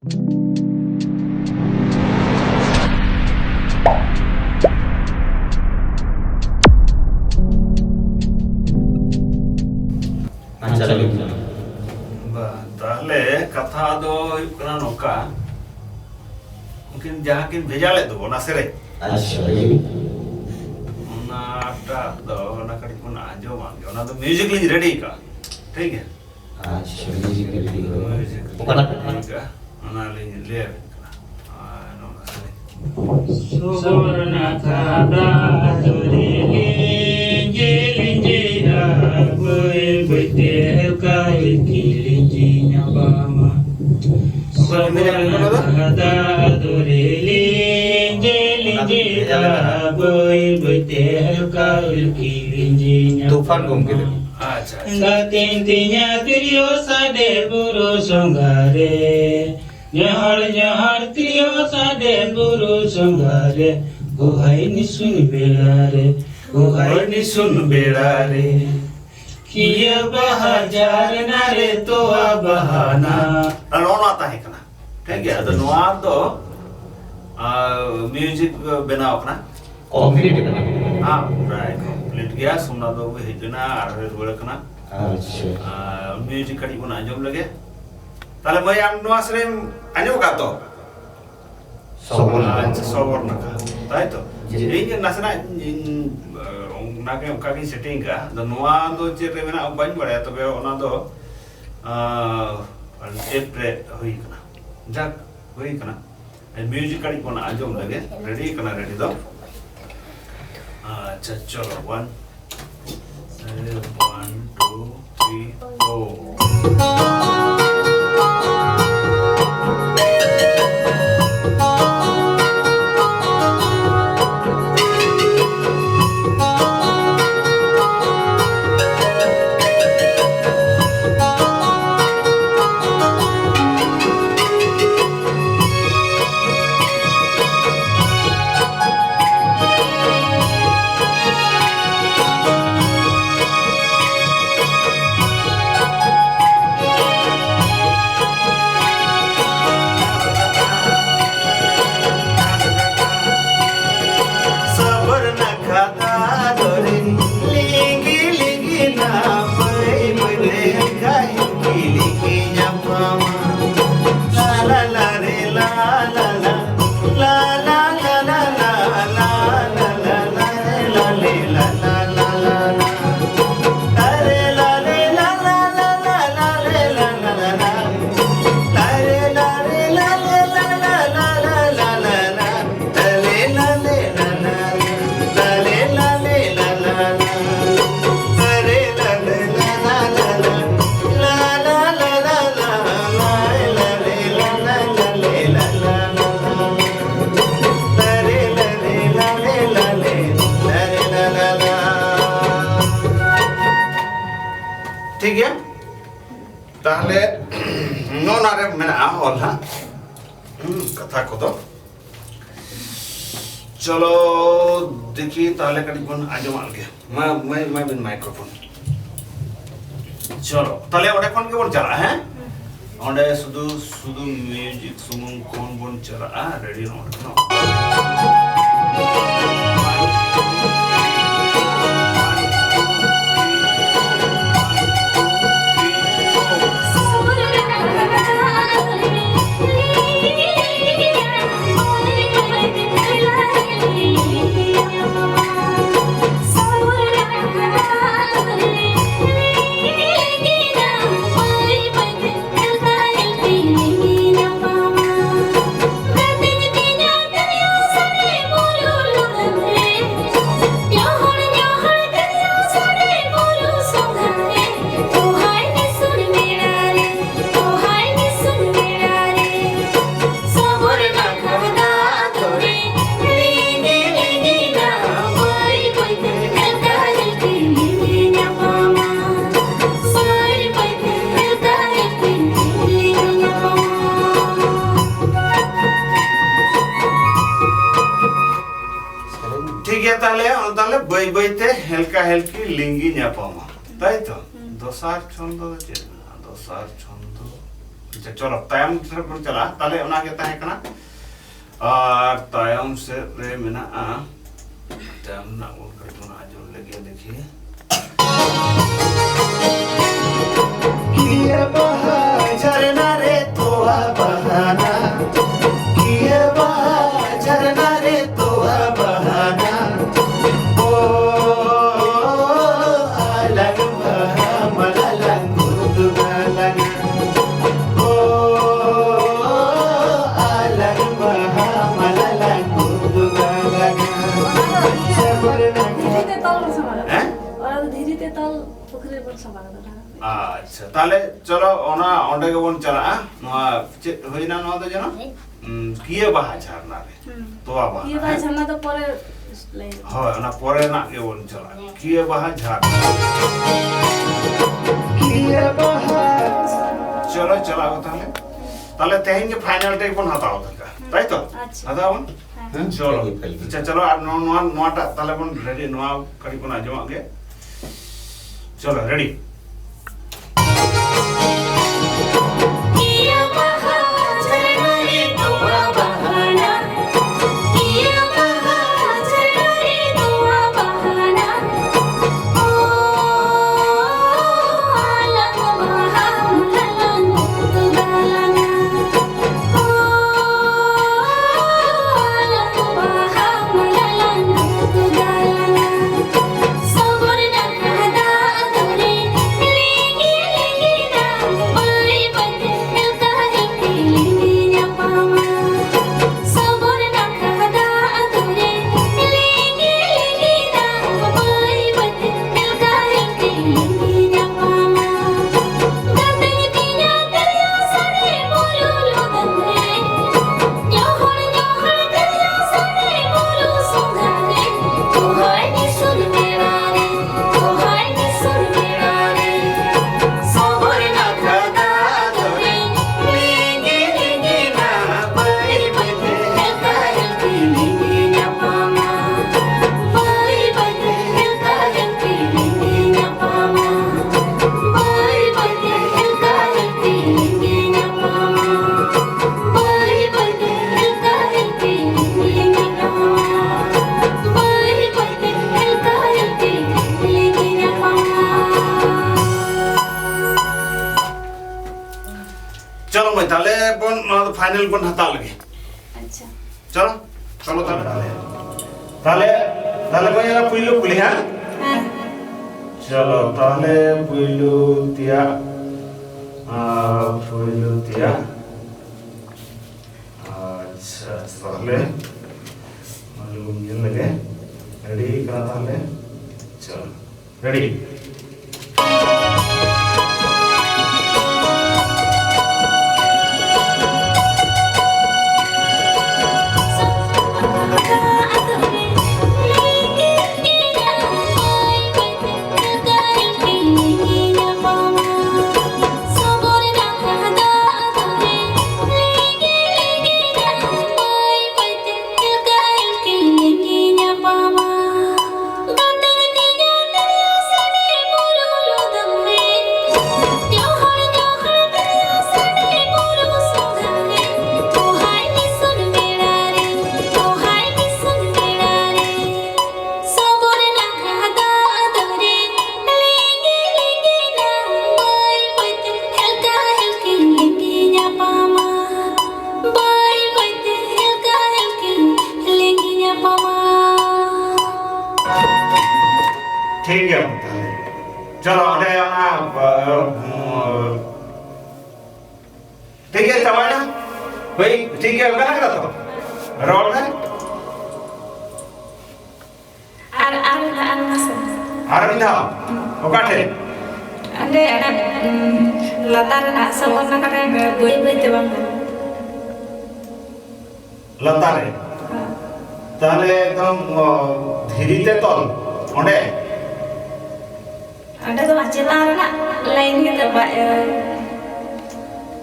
ताहले कथा दो नौका उनकिन जहाँ किन भेजा ले दो ना सेरे ना दो ना कड़ी को ना जो मांगे ना तो म्यूजिकली रेडी का ठीक है म्यूजिक रेडी का ना ले नो ना सेरे सुवर्ण खादा तुरी लिंजे लिंजे कोई बैठे का लिंजे न्याबामा सुवर्ण खादा तुरी लिंजे लिंजे कोई बैठे का लिंजे तूफान घूम के अच्छा गातिन तिnya trio sade buru songgare Nyahar trio sade buru songgare Gohai nisun belare Kia bahajar nare toa bahana रोना आता है कना ठीक है तो नोआर तो म्यूजिक बनाओ कना कंप्लीट करना हाँ राइट कंप्लीट गया सुनना तो वो हिजना आरे रोड़ा कना अच्छा म्यूजिक कड़ी को ना जम लगे ताले मैं आम नोआ सरे अन्यों का तो सोवर ना का ताई तो ये नसना ना के उनका की सेटिंग का तो नोआ तो चेरे में ना बन पड़े तो वे उन्हें तो एप्रे हुई कना जग हुई कना म्यूजिक कड़ी को ना जम लगे रेडी कना रेडी तो अच्छा चलो 1 2 3 ठीक है ताहले नो नारे मैंने आम और हाँ कथा को तो चलो देखिए ताहले कड़ी कौन आजो माल के मैं बिन माइक्रोफोन चलो ताहले ओडे कौन के बोल चला है ओडे सुदु म्यूजिक सुमुंग कौन बोल चला रेडी नो बई बईते हेल्का हेल्की लिंगी न्यापामा ताई तो दोसार छंद अच्छा चलो तायम से बन चला ताले उना के ताहे कना और तायम से रे मिना तायम ना उन कर तो ना जो लगे देखिए किया बहा झरना रे तोआ बहाना किया बहा झरना रे तोआ बहाना ओ अलग बहा मललंग गुदुगलंग ओ अलग बहा मललंग गुदुगलंग हैं धीरे ताल पुखरे बन सबागा अच्छा ताले चलो ओना ओंडे के बन चला नोआ होइना नोआ तो जनो किए बाहा झरना रे तोआ बाहा ये बात झरना तो परे ले হয় না পরে না কে বল চলা কিয়ে বাহা ঝাড় किया बहा চলো চলাও তাহলে তাহলে তেহেন যে ফাইনালটাই কোন হাতাও থাকা তাই তো আচ্ছা। হাতাও হ্যাঁ চলো আচ্ছা চলো আর নোয়াটা তাহলে কোন রেডি নোয়া করি কোন আজমা গে চলো রেডি किया बहा झरना रे तोआ बहाना किया बहा झरना रे तोआ बहाना ओ अलग बहा मललंग गुदुगलंग ओ अलग बहा मललंग गुदुगलंग सबर न कहदा अधूरे लेंगे लेंगे ना बाई बते हिलता हिलती लेंगे ना पामा सबर न कहदा अधूरे लेंगे लेंगे ना बाई बते हिलता हिलती लेंगे ना पामा गंदगी पीना दरिया सने बोलो लो गंदे न्योहर न्योहर दरिया सने बोलो सुंगारे तो हाय नी सुन मेरा रे तो हाय नी सुन मेरा रे सबर न कहदा अधूरे लेंगे लेंगे ना बाई बते हिलता हिलती लेंगे ना पामा बाई बते हिलता हिलती लेंगे ना पामा बाई बते हिलता हिलती लेंगे ना पामा बाई बते हिलता हिलती लेंगे ना पामा बाई बते हिलता हिलती लेंगे ना पामा চলো মই তাহলে কোন ফাইনাল কোন হাতা লাগে अच्छा চলো চলো তাহলে তাহলে তাহলে মই এরা পুইলো পুলি হ্যাঁ हाँ চলো তাহলে পুইলো তিয়া আচ্ছা তাহলে মালুম ये लगे रेडी करा তাহলে চলো रेडी ठीक है चलो अरे ना ठीक है तमाना भाई ठीक है क्या करता तो रोल है Arvinda okate ande latar na sabon na kare boi boi te bang लतारे ताले एकदम धीरीते तल ओंडे ande to maceta na lain gitu ba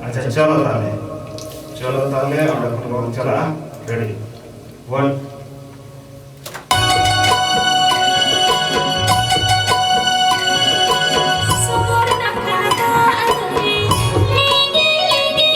अच्छा चलो ताले ओंडे kon चला ready 1 Sumur nak kata aduri, lagi lagi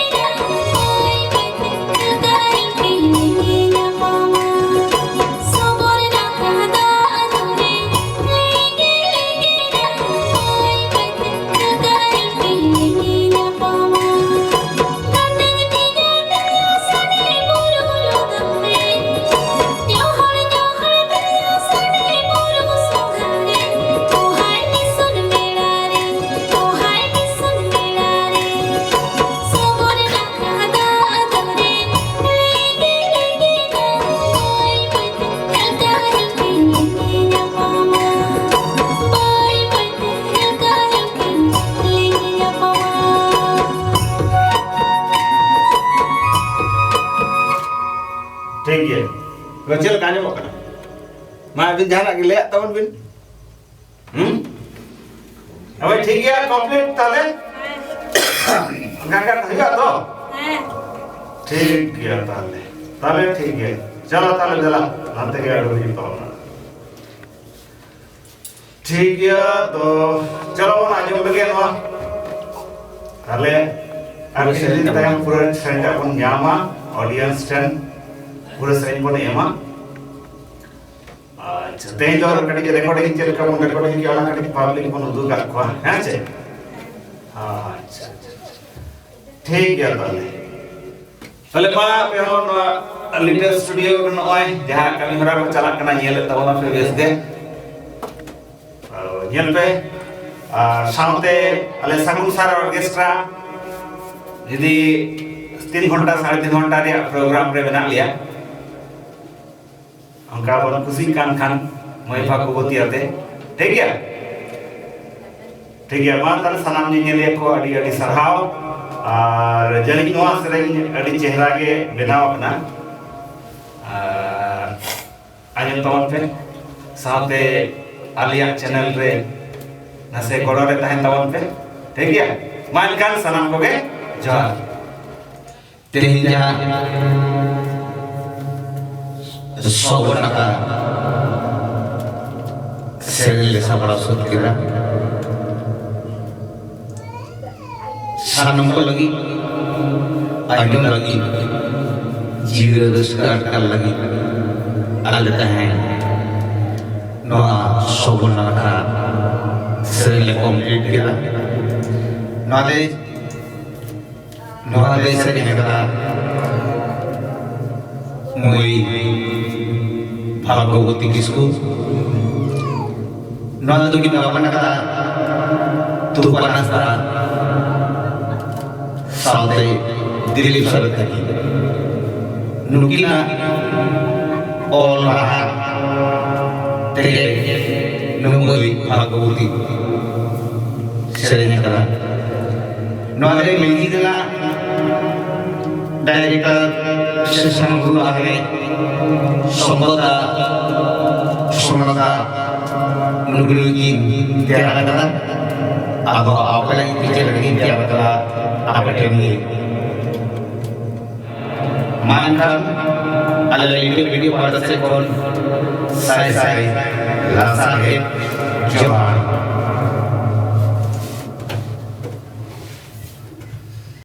ठीक है बच्चे काने मो कना मा बिन जहां के ले तवन बिन अब ठीक है कंप्लीट ताले गागा हुआ तो ठीक है ताले ताले ठीक है चलो ताले चला नाते के आडो तो ठीक है तो चलो ना जो लगे नो ताले अब सेरी टाइम पूरा सेंटर बन ᱧᱟᱢᱟ ऑडियंस टेन पूरा सेरी बन एमा अच्छा तेज जो कटी रिकॉर्डिंग चल का बन रिकॉर्डिंग की वाला कटी पब्लिक बन उदू का को है छे हां अच्छा ठीक है ताले मा पे हो लिटिल स्टूडियो नय जहां कमी हरा को चला कना नेल तबना पे बेस दे नेल पे साउते अले सागुन सार ऑर्केस्ट्रा यदि 3 घंटा 3.5 घंटा रे प्रोग्राम रे बना लिया उनका बन खुशी कान खान मय भागवती आते ठीक है मा तार सनाम नेले को अडी अडी सरहाव और जनी नोआ सेरेन अडी चेहरा के बनाव अपना आजम तवन पे साथे आलिया चैनल रे नसे गोड़ो रे तहन तवन पे ठीक है मान कान सनाम को के जोहार तेहिं जहां सोबना का सेल ले सबरा सुत किरा सानम को लगी आइटम लगी जीरो दस्कार का लगी अलग है नो सोबना का सेल ले कंप्लीट किरा नॉलेज से निकला मोई भागवती किसको नॉलेज तो कितना बना करा तू पनास करा सालते दिलीप सरत की नुकीना ऑल रहा तेरे नुमोई भागवती से निकला नॉलेज मिली दिला डायरेक्टर शशांक आहे संबंधा सोमनाथा नुगुरुगी त्याला करा अब आपल्याला इथे लगी त्याला करा आपल्याला मानका अलग वीडियो पार्ट से कौन सारे लासा है जवान